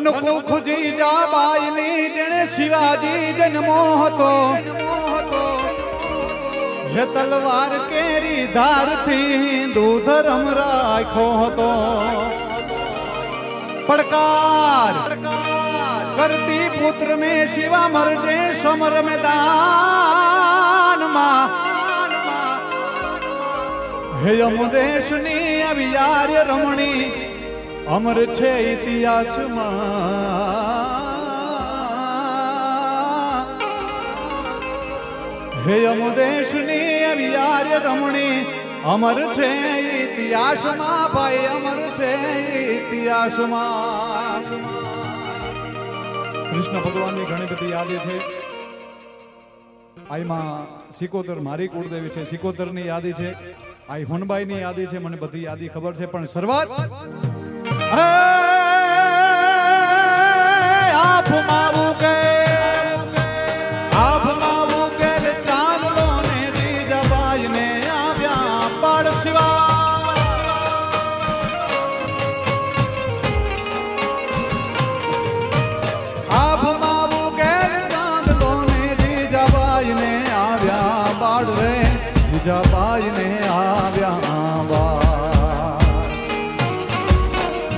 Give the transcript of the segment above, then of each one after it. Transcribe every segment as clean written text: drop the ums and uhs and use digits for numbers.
કનકુ જીજાબાઈની જેણે શિવાજી જન્મો હતો હે તલવાર કેરી ધારથી હિન્દુ ધર્મ રાખ્યો હતો પડકાર કરતી પુત્રને શિવા મરજે સમર મેદાનમાં હે યમુદેશની અવિયાર્ય રમણી અમર છે ઇતિહાસમાં હે યમુદેશની અવિયાર્ય રમણી અમર છે ઇતિહાસમાં ભાઈ અમર છે ઇતિહાસમાં કૃષ્ણ ભગવાનની ઘણી બધી યાદી છે આઈમાં સિકોતર મારી કુળદેવી છે સિકોતરની યાદી છે આઈ હુનબાઈની યાદી છે મને બધી યાદી ખબર છે પણ શરૂઆત જીજાબાઈને આવ્યા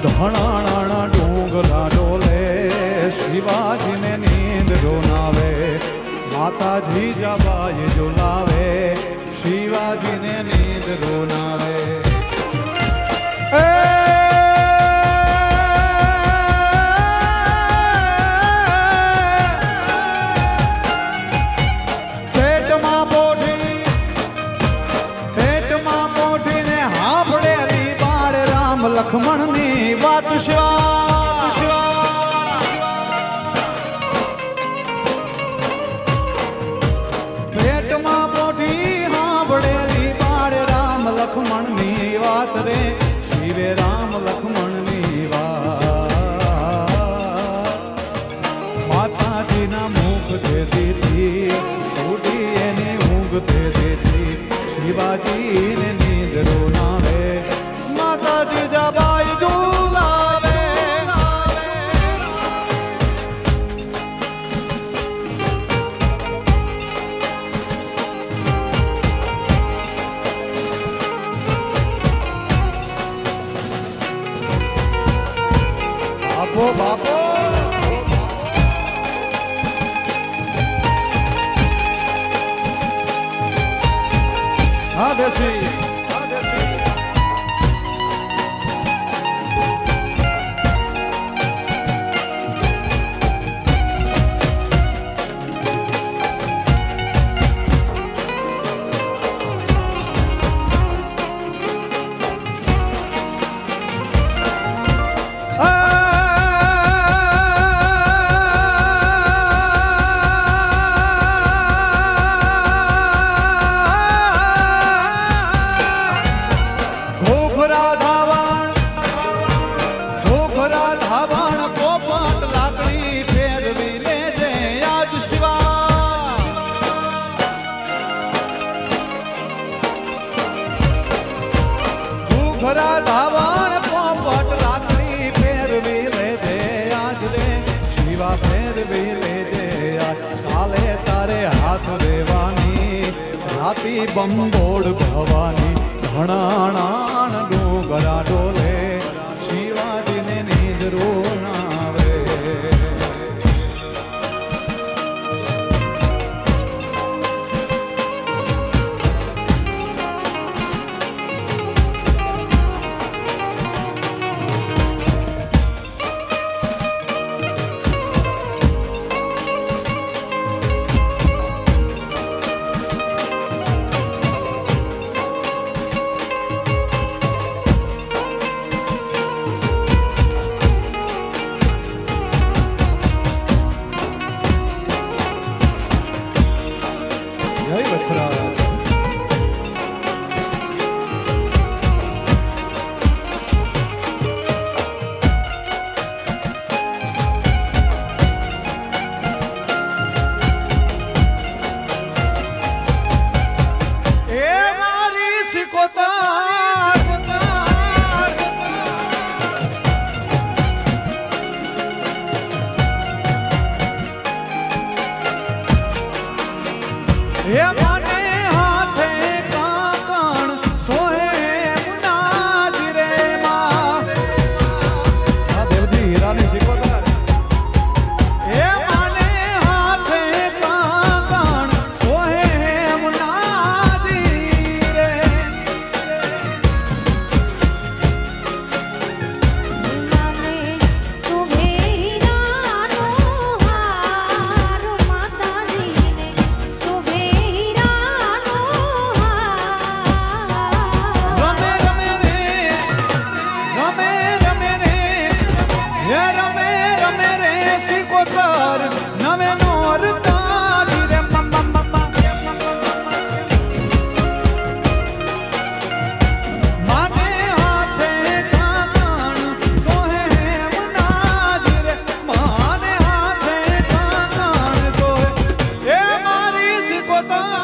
ધણાણા ડુંગરા ડોલે શિવાજીને નીંદ ડોનાવે માતા જીજાબાઈ ડોલાવે શિવાજીને નીંદ ડોનાવે લખમણની વાત પેટમાં પોઢી સાંભળેલી બાળ રામ લખમણની વાત રે શિવે રામ લખમણની વાત માતાજીના મુખ તે દીધી ઉડી એની ઊંઘ તે દીધી શિવાજીને નીંદ રોનાવે જીજાબાઈ ઝુલાવે બાપો બાપો હા દેશી ધાવણ પોપટ લાકડી ફેરવી લેજે આજ રે શિવા ફેરવી લેજે કાલે તારે હાથ દેવાની રાતી બંબોડ ભવાની ઘણાણાણ ડુંગરા ડોલે શિવાજીને નીંદ રોનાવે હે મને હાથે કાકણ સોહે મુનાજી રે માં આ દેવજી હીરાની શીખોતર હે મને હાથે કાકણ સોહે મુનાજી રે નવે નોર તારી રે માને હાથે કાકણ સોહે મુનાજી રે માને હાથે કાકણ સોહે એ મારી શીખોતર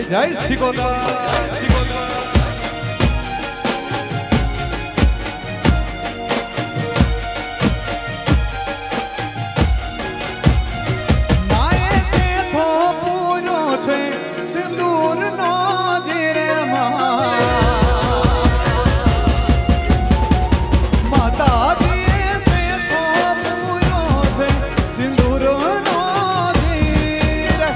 જય શિકોતર માએ શેઠો પૂરો છે સિંદૂર નો જીરે માતાજીએ શેઠો પૂરો છે સિંદૂર નો જીરે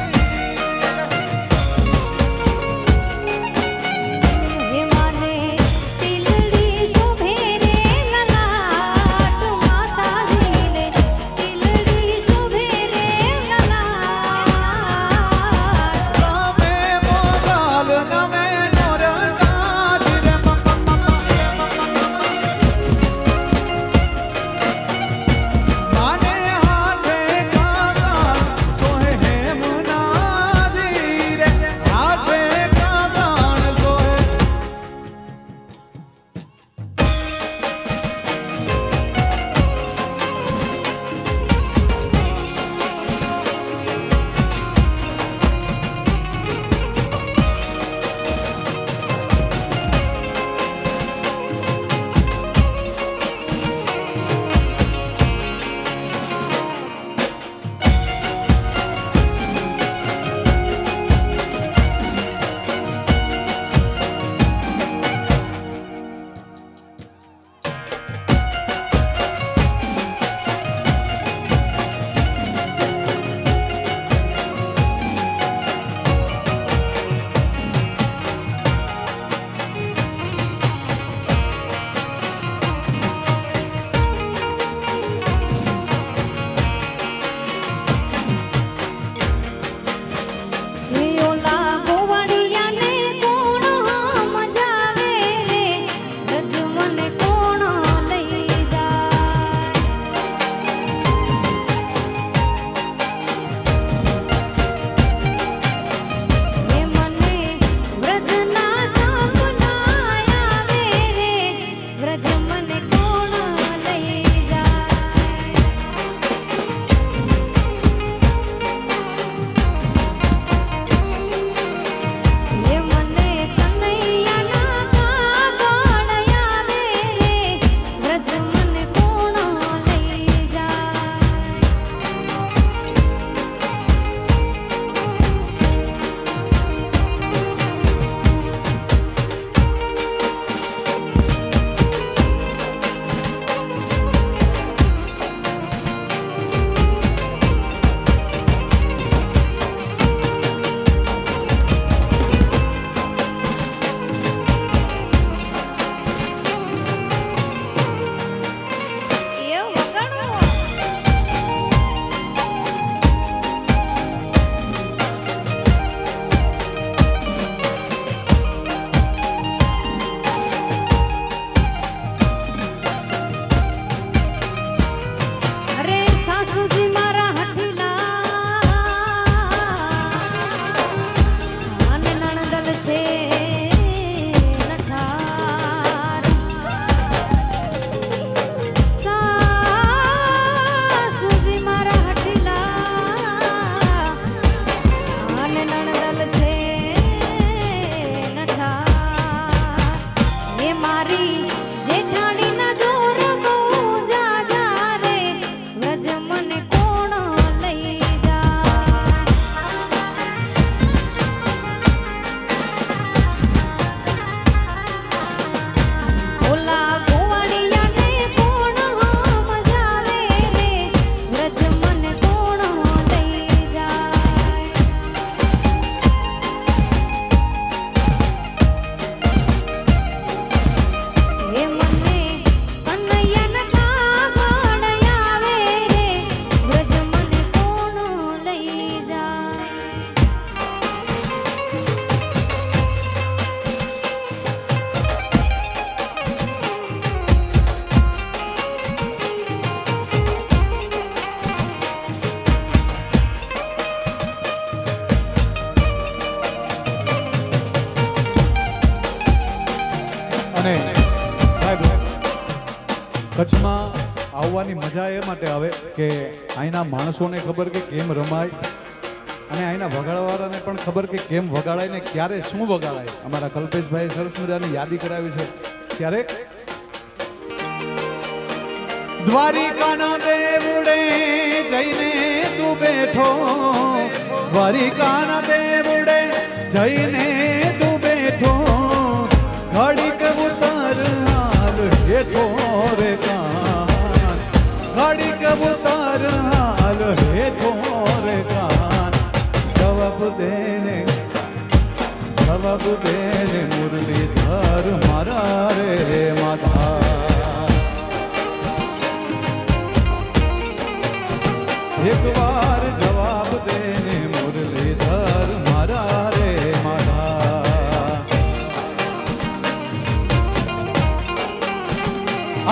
અને સાહેબ કચ્છમાં આવવાની મજા એ માટે આવે કે અહીંના માણસોને ખબર કે કેમ રમાય અને અહીંના વગાડવાળાને પણ ખબર કે કેમ વગાડાય ને ક્યારે શું વગાડાય. અમારા કલ્પેશભાઈ સરસ મજાની યાદી કરાવી છે. ત્યારે દ્વારિકાના દેવડે જઈને તું બેઠો, દ્વારિકાના દેવડે જઈને તું બેઠો, ઘડીક ઉતાર હાલ હેઠો રે કાન, ઘડીક ઉતાર હાલ હેઠો રે કાન. જવાબ દેને મુરલીધર મારા રે માધા. એક વાર જવાબ દેને મુરલીધર મારા રે માધા.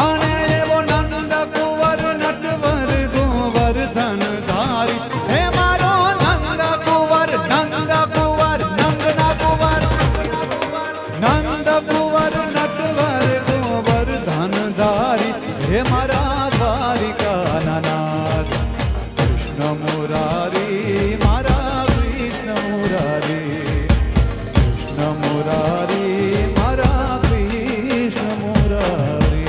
અને એવો નંદ કુંવર નટવર ગોવર્ધન ધારી, હે મારો નંદ કુંવર નંદના કુંવર નટવર ગોવર્ધન ધારી, હે મારા દ્વારિકાના નાથ કૃષ્ણ મુરારી, મારા કૃષ્ણ મુરારી, કૃષ્ણ મુરારી, મારા કૃષ્ણ મુરારી.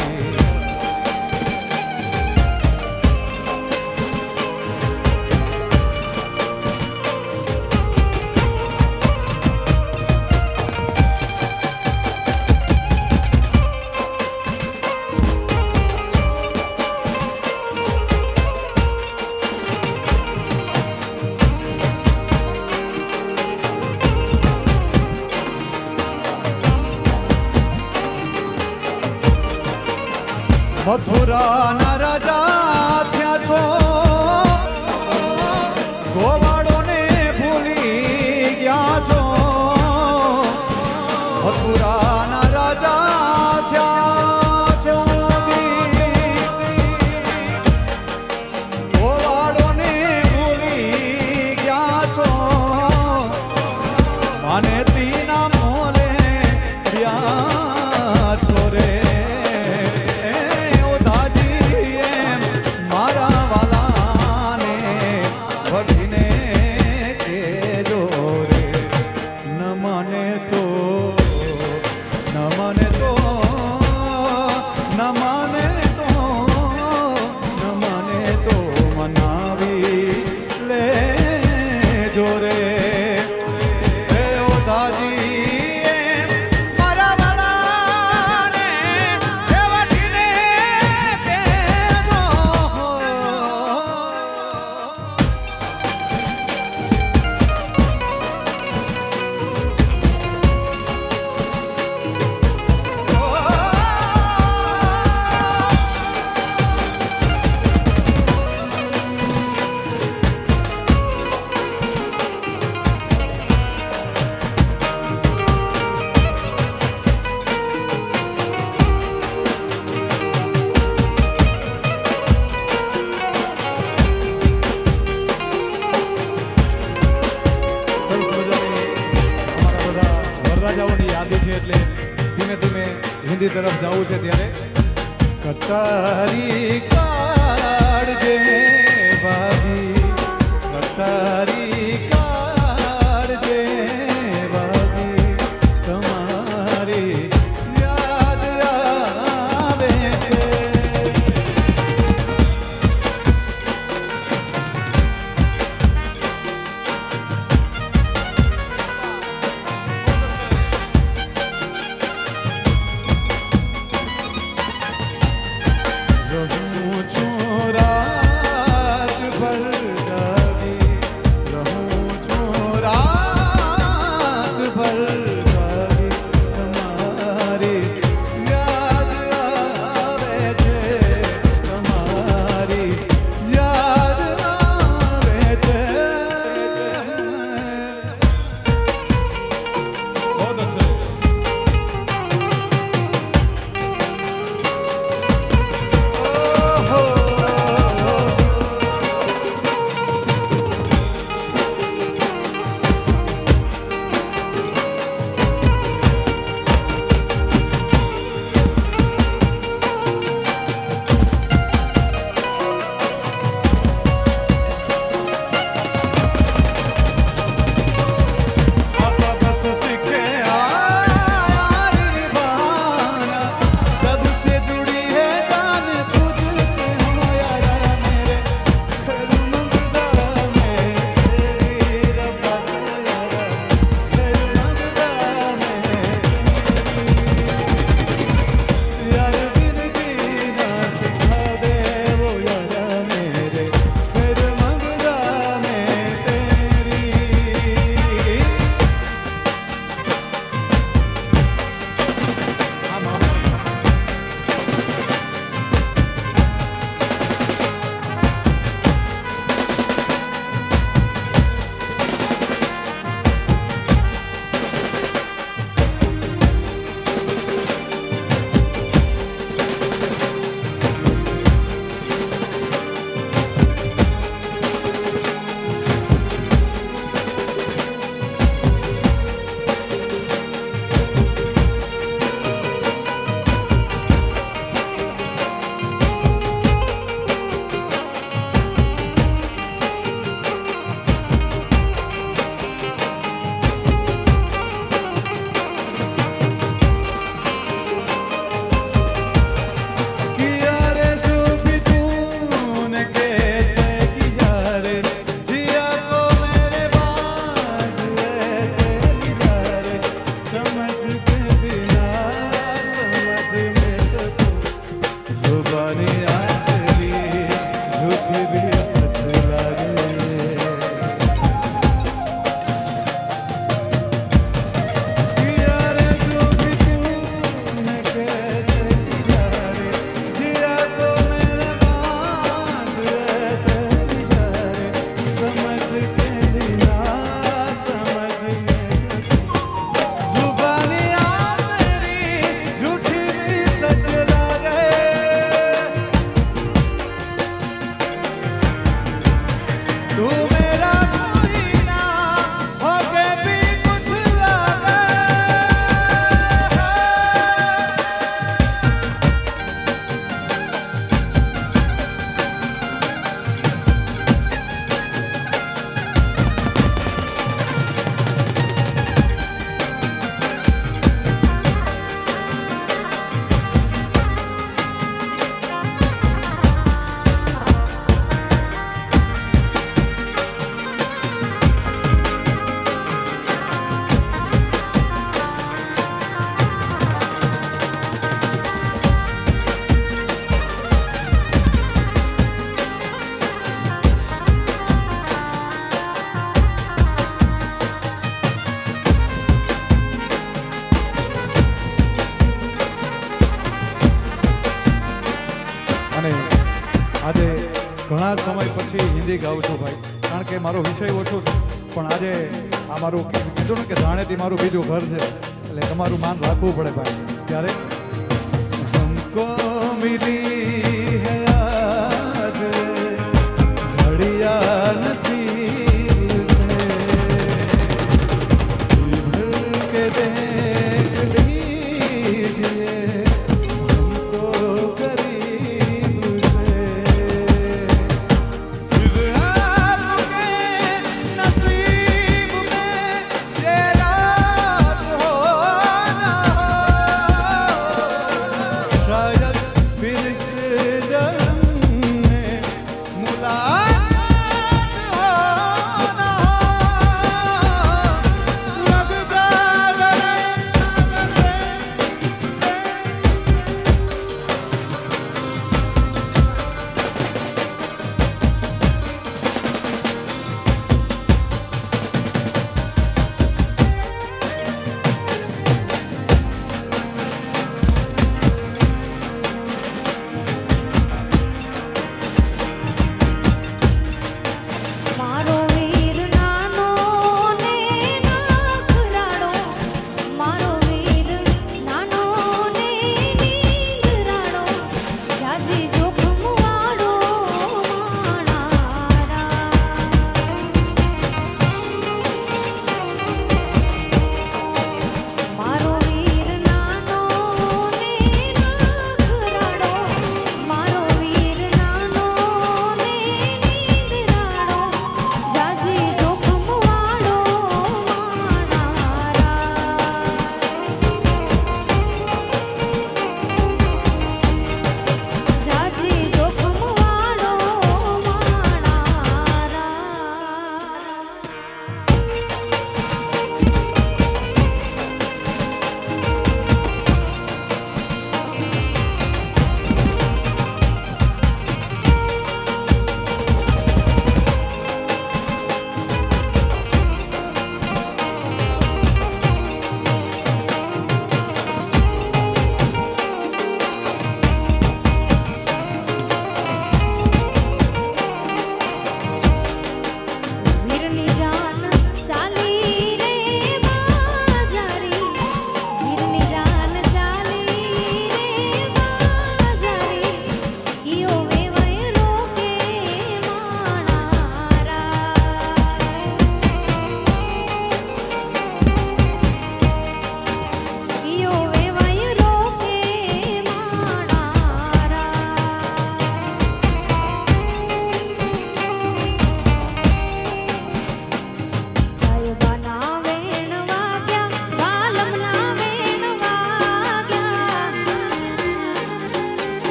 મથુરાના રાજા થયા છો, ગોવાળોને ભૂલી ગયા છો. મથુરાના રાજા થયા છો, ગોવાળોને ભૂલી ગયા છો. માને તીના મોલે રહ્યા છો રે. એટલે ધીમે ધીમે હિન્દી તરફ જવું છે. ત્યારે કટારી કાઢજે ભાભી, કટારી કાઢજે ભાભી, તમારી યાદ આવે છે. સમય પછી હિન્દી ગાઉં છું ભાઈ, કારણ કે મારો વિષય ઓછો છે, પણ આજે આ મારું કીધું ને કે જાણેથી મારું બીજું ઘર છે, એટલે તમારું માન રાખવું પડે ભાઈ. ત્યારે હમકો મિલી હૈ આજ ઘડિયા નસીબ સે, जी भर के देख लीजिए हमको करीब से, फिर आपके नसीब में ये रात हो ना हो, शायद फिर इस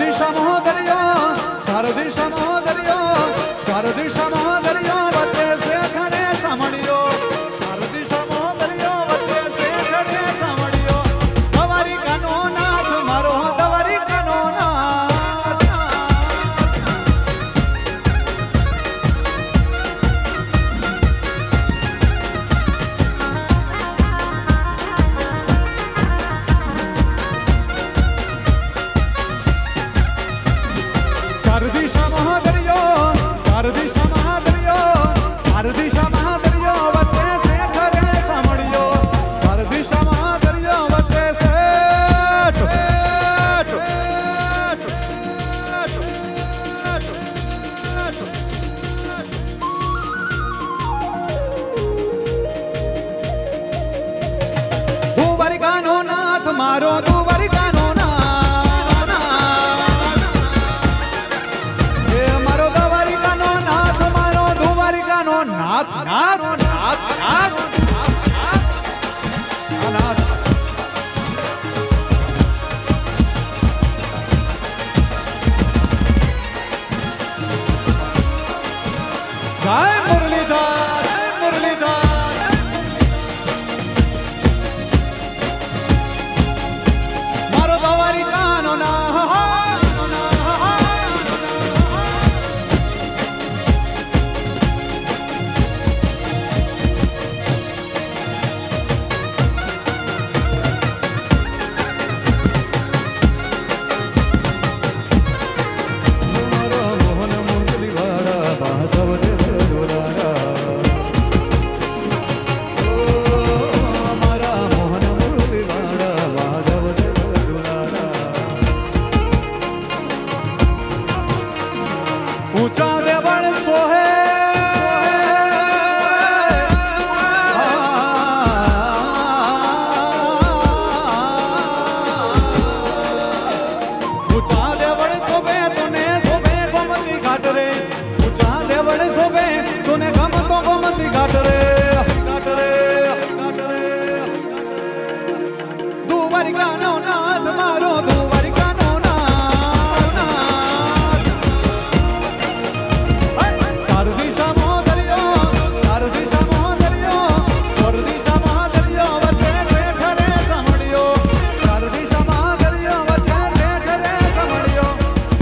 દિશામાં દરિયો, ચાર દિશામાં દરિયો, ચાર દિશામાં દરિયો, વચ્ચે શેખ અને સામળિયો, ચાર દિશામાં દરિયો, વચ્ચે શેખ અને સામળિયો, દ્વારિકાનો નાથ મારો દ્વારિકાનો નાથ. ચાર દિશામાં દરિયો, ચાર દિશામાં દરિયો, ચાર દિશામાં દરિયો, વચ્ચે શેખ અને સામળિયો, ચાર દિશામાં દરિયો, વચ્ચે શેઠ. દ્વારિકાનો નાથ મારો દ્વારિકાનો નાથ, એ મારો દ્વારિકાનો નાથ, મારો દ્વારિકાનો નાથ, નાથ, નાથ, નાથ, નાથ. જય મુરલીધર, જય મુરલીધર. મારો દ્વારિકાનો નાથ. મારો મોહન મુરલીવાળા બાધવ દેવ દુલારા. ઓ મારા મોહન મુરલીવાળા બાધવ દેવ દુલારા. ઊંચા દેવળ સોહે, ઊંચા દેવળ શોભે તુને શોભે ગોમતી ઘાટ રે, ઊંચા દેવળ શોભે તુને ગમતો ગોમતી ઘાટ રે, ઘાટ રે, ઘાટ રે. દ્વારિકાનો નાથ મારો દ્વારિકાનો નાથ. ચાર દિશામાં દરિયો, ચાર દિશામાં દરિયો, ચાર દિશામાં દરિયો, વચ્ચે શેખ અને સામળિયો, ચાર દિશામાં દરિયો, વચ્ચે શેખ અને સામળિયો,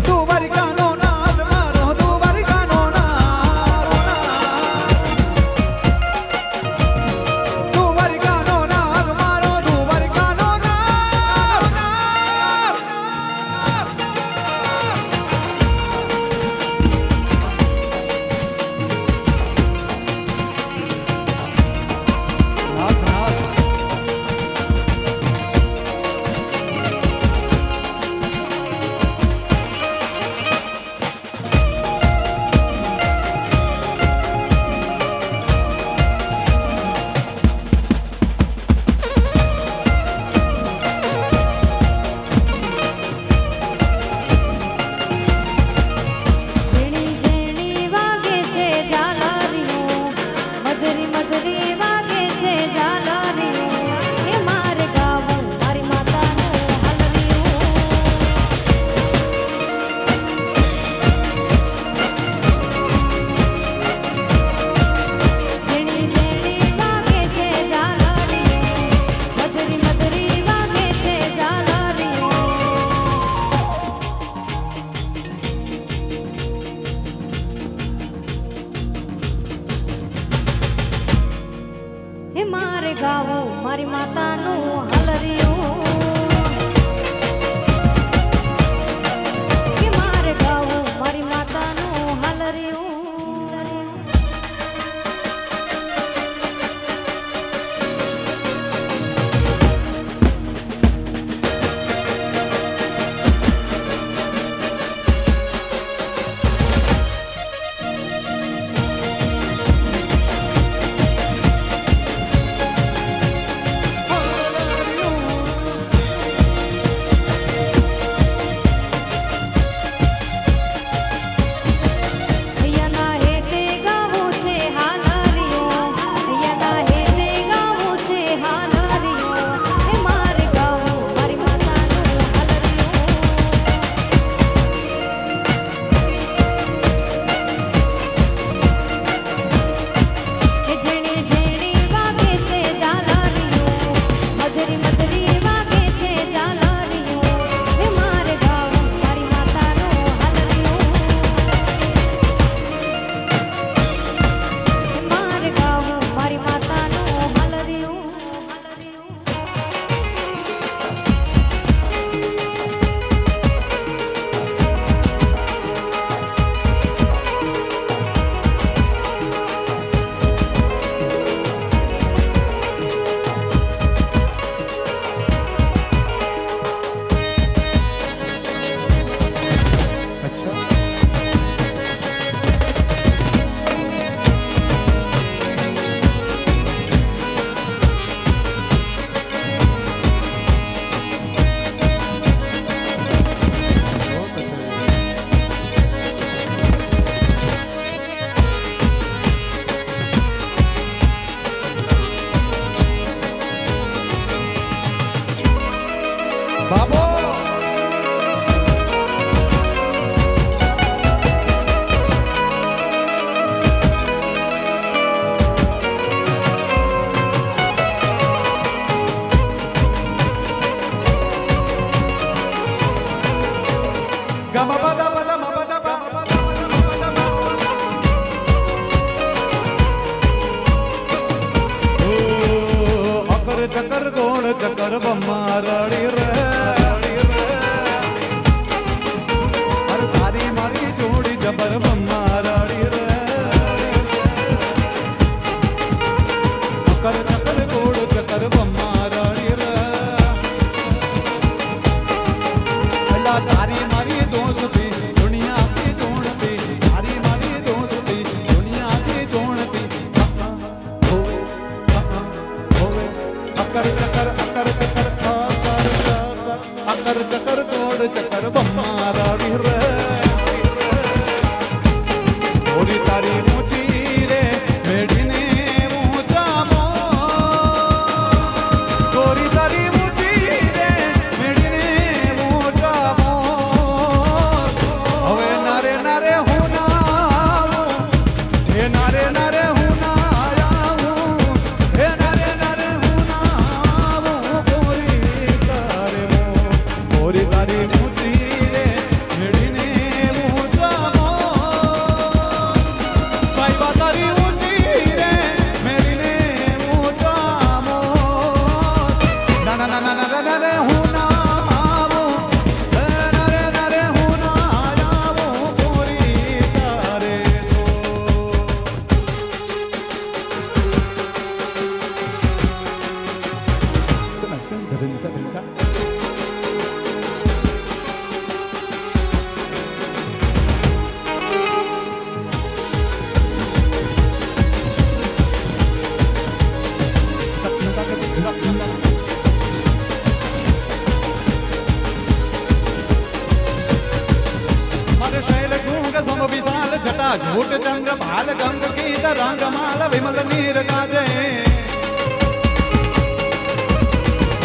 દ્વારિકાનો નાથ મારો દ્વારિકાનો નાથ, દ્વારિકાનો નાથ મારો દ્વારિકાનો નાથ. નાથ, નાથ. ઝીણી ઝીણી વાગે છે ઝાલરીઓ, મધુરી મધુરી વાગે છે ઝાલરીઓ, એ મારે ગાવું મારી માતાનું હાલરીઓ. ઝીણી ઝીણી વાગે છે ઝાલરીઓ, મધુરી મધુરી વાગે છે ઝાલરીઓ. હે મારે ગાવું મારી માતાનું હાલરિયું, કે મારે ગાવું મારી માતાનું હાલરિયું. ઓ गोड़ चक्कर बम्मा रड़ी रे अरे तारी मारी जोड़ी जबर बम्मा रड़ी रे चक्कर गोड़ चक्कर बम्मा रड़ी रे अल्लाह तारी मारी दोस्ती दुनिया की जोड़ती तारी मारी दोस्ती दुनिया की जोड़ती अकर चक्कर अकर चक्कर गोड़ चक्कर बम्मा रड़ी रे ओरी तारी ऊंची रे मेडीने ऊंचा मो गोरी तारी ऊंची रे मेडीने ऊंचा मो हवे नारे नारे हूं ना हे नारे नारे हूं ना हे नारे नारे हूं ना गोरी तारी ऊंची रे मेडीने ऊंचा मो साहिबा तारी ऊंची रे मेडीने ऊंचा मो ना ना ना ना ना ना रे हूं ना नारे नारे हूं ना आयावो गोरी तारे मद शैल शृंग सम विशाल जटा झूट चंद्र भाल गंग की तरंग माल विमल नीर गाजे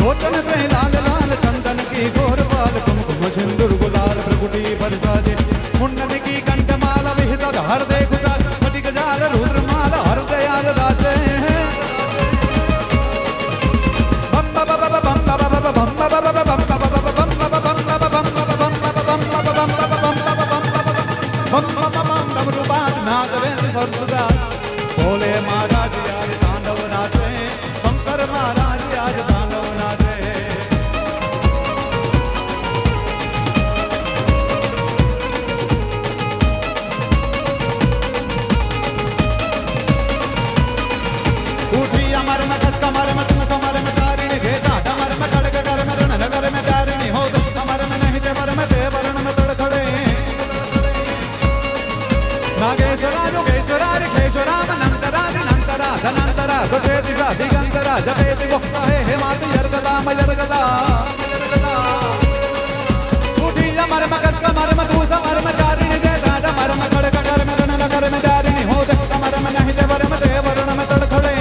लोचन त्रय लाल लाल चंदन की गोर बाल कुमकुम सिंदूर गुलाल प्रगुटी बरसाजे मुंडन की कंठमाल विहित हृदय गुजाल फटिक जाल रुद्र माल हृदयाल राजे बम बम बम बम बम बम बम भोले महाराज आज तांडव नाचे शंकर महाराज आज तांडव नाचे उसी अमर में कस कमर में तुम समर में तारिणी घेता डमर में खड़ग कर में रण नगर में तारिणी हो तुम कमर में नहीं देवर में देवरण में तड़खड़े नागेश्वरा योगेश्वरा रिखेश्वरा मनंतरा दिनंतरा धनंतरा दशे दिशा दिगंतरा जपेति गोप्ता हे माति यर्गला मयर्गला उठी अमर मगस कमर में तू समर में तारिणी दे दादा मर में खड़ग कर में रण नगर में तारिणी हो तुम कमर में नहीं देवर में देवरण में तड़खड़े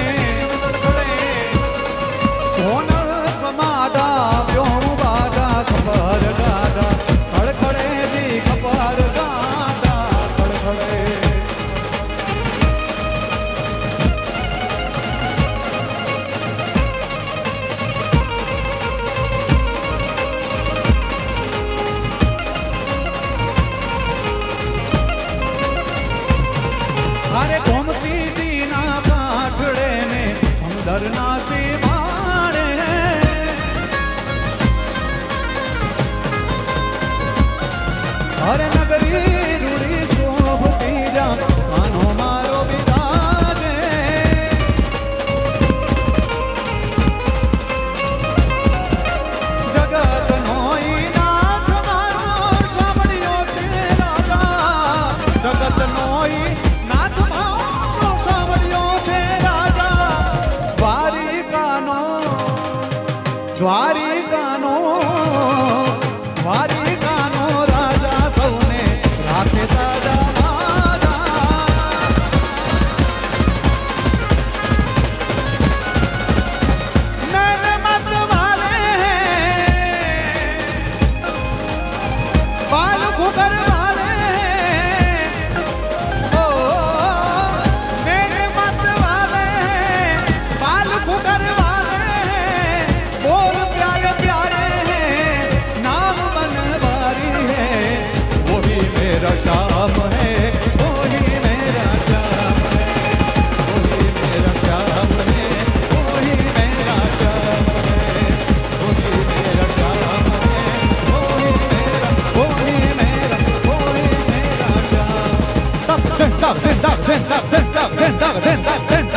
सोनल समादा व्योम बादा खबर गादा खड़खड़े जी खबर गादा खड़खड़े अरे गोमती जी ना काठड़े ने सुंदर नासी माणे अरे नगरी रूड़ी शोभती जा कानो मारो बिराजे जगत नोई नाथ मारो सामणियो छे राजा जगत नोई नाथ मारो सामणियो छे राजा द्वारिकानो द्वारिकानो राजा सौने राखे ताजा मारा मेरे मत वाले बाल कुकर वाले ओ मेरे मत वाले बाल कुकर वाले बोल प्यारे ધન તાક ધન તાક ધન તાક ધન તાક ધન તાક ધન તાક ધન